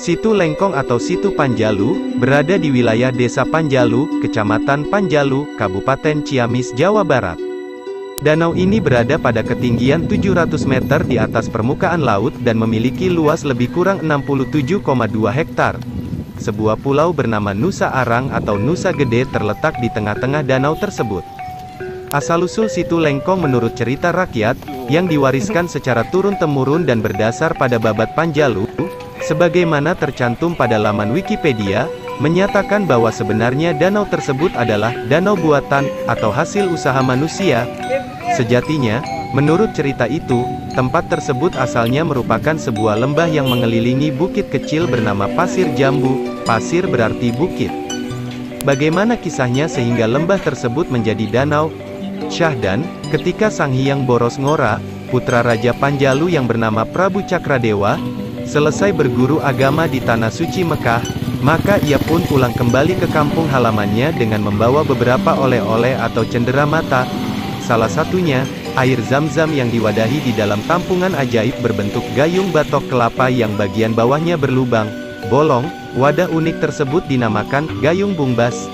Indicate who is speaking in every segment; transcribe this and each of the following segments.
Speaker 1: Situ Lengkong atau Situ Panjalu, berada di wilayah Desa Panjalu, Kecamatan Panjalu, Kabupaten Ciamis, Jawa Barat. Danau ini berada pada ketinggian 700 meter di atas permukaan laut dan memiliki luas lebih kurang 67,2 hektar. Sebuah pulau bernama Nusa Arang atau Nusa Gede terletak di tengah-tengah danau tersebut. Asal-usul Situ Lengkong menurut cerita rakyat, yang diwariskan secara turun-temurun dan berdasar pada babat Panjalu, sebagaimana tercantum pada laman Wikipedia, menyatakan bahwa sebenarnya danau tersebut adalah danau buatan, atau hasil usaha manusia. Sejatinya, menurut cerita itu, tempat tersebut asalnya merupakan sebuah lembah yang mengelilingi bukit kecil bernama Pasir Jambu. Pasir berarti bukit. Bagaimana kisahnya sehingga lembah tersebut menjadi danau? Syahdan, ketika Sang Hyang Boros Ngora, putra Raja Panjalu yang bernama Prabu Cakradewa, selesai berguru agama di Tanah Suci Mekah, maka ia pun pulang kembali ke kampung halamannya dengan membawa beberapa oleh-oleh atau cenderamata. Salah satunya, air Zam-Zam yang diwadahi di dalam tampungan ajaib berbentuk gayung batok kelapa yang bagian bawahnya berlubang, bolong. Wadah unik tersebut dinamakan gayung bumbas.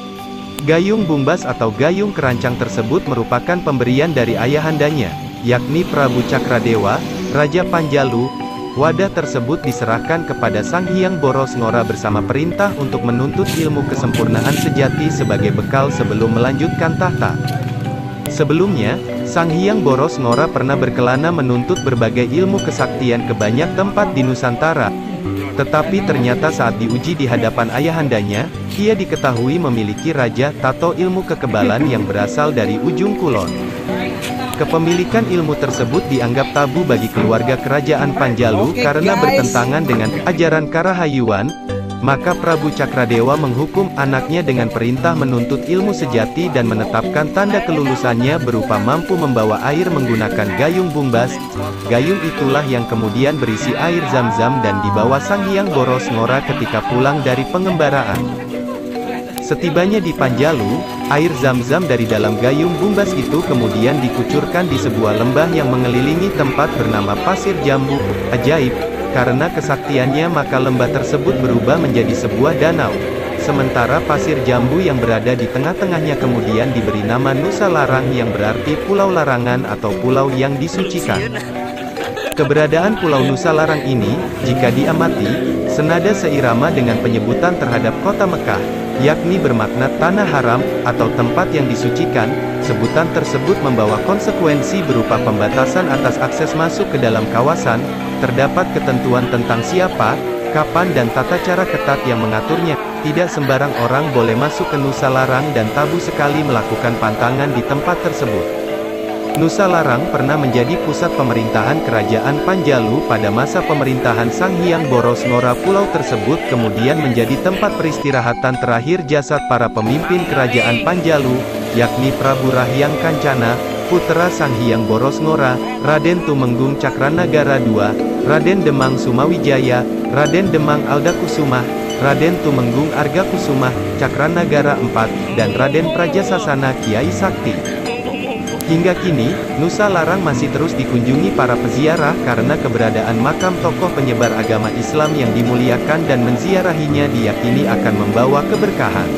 Speaker 1: Gayung bumbas atau gayung kerancang tersebut merupakan pemberian dari ayahandanya, yakni Prabu Cakradewa, Raja Panjalu. Wadah tersebut diserahkan kepada Sang Hyang Boros Ngora bersama perintah untuk menuntut ilmu kesempurnaan sejati sebagai bekal sebelum melanjutkan tahta. Sebelumnya, Sang Hyang Boros Ngora pernah berkelana menuntut berbagai ilmu kesaktian ke banyak tempat di Nusantara. Tetapi ternyata saat diuji di hadapan ayahandanya, ia diketahui memiliki raja tato ilmu kekebalan yang berasal dari ujung kulon. Kepemilikan ilmu tersebut dianggap tabu bagi keluarga kerajaan Panjalu karena bertentangan dengan ajaran Karahayuan. Maka Prabu Cakradewa menghukum anaknya dengan perintah menuntut ilmu sejati dan menetapkan tanda kelulusannya berupa mampu membawa air menggunakan gayung bumbas. Gayung itulah yang kemudian berisi air Zam-Zam dan dibawa Sang Hyang Boros Ngora ketika pulang dari pengembaraan. Setibanya di Panjalu, air Zam-Zam dari dalam gayung bumbas itu kemudian dikucurkan di sebuah lembah yang mengelilingi tempat bernama Pasir Jambu. Ajaib, karena kesaktiannya maka lembah tersebut berubah menjadi sebuah danau. Sementara Pasir Jambu yang berada di tengah-tengahnya kemudian diberi nama Nusa Larang yang berarti pulau larangan atau pulau yang disucikan. Keberadaan Pulau Nusa Larang ini, jika diamati, senada seirama dengan penyebutan terhadap kota Mekah, yakni bermakna tanah haram, atau tempat yang disucikan. Sebutan tersebut membawa konsekuensi berupa pembatasan atas akses masuk ke dalam kawasan. Terdapat ketentuan tentang siapa, kapan dan tata cara ketat yang mengaturnya. Tidak sembarang orang boleh masuk ke Nusa Larang dan tabu sekali melakukan pantangan di tempat tersebut. Nusa Larang pernah menjadi pusat pemerintahan kerajaan Panjalu pada masa pemerintahan Sang Hyang Boros Ngora. Pulau tersebut kemudian menjadi tempat peristirahatan terakhir jasad para pemimpin kerajaan Panjalu, yakni Prabu Rahyang Kancana, putra Sang Hyang Boros Ngora, Raden Tumenggung Cakranagara II, Raden Demang Sumawijaya, Raden Demang Aldakusumah, Raden Tumenggung Argakusumah, Cakranagara IV, dan Raden Prajasasana Kiai Sakti. Hingga kini, Nusa Larang masih terus dikunjungi para peziarah karena keberadaan makam tokoh penyebar agama Islam yang dimuliakan dan menziarahinya diyakini akan membawa keberkahan.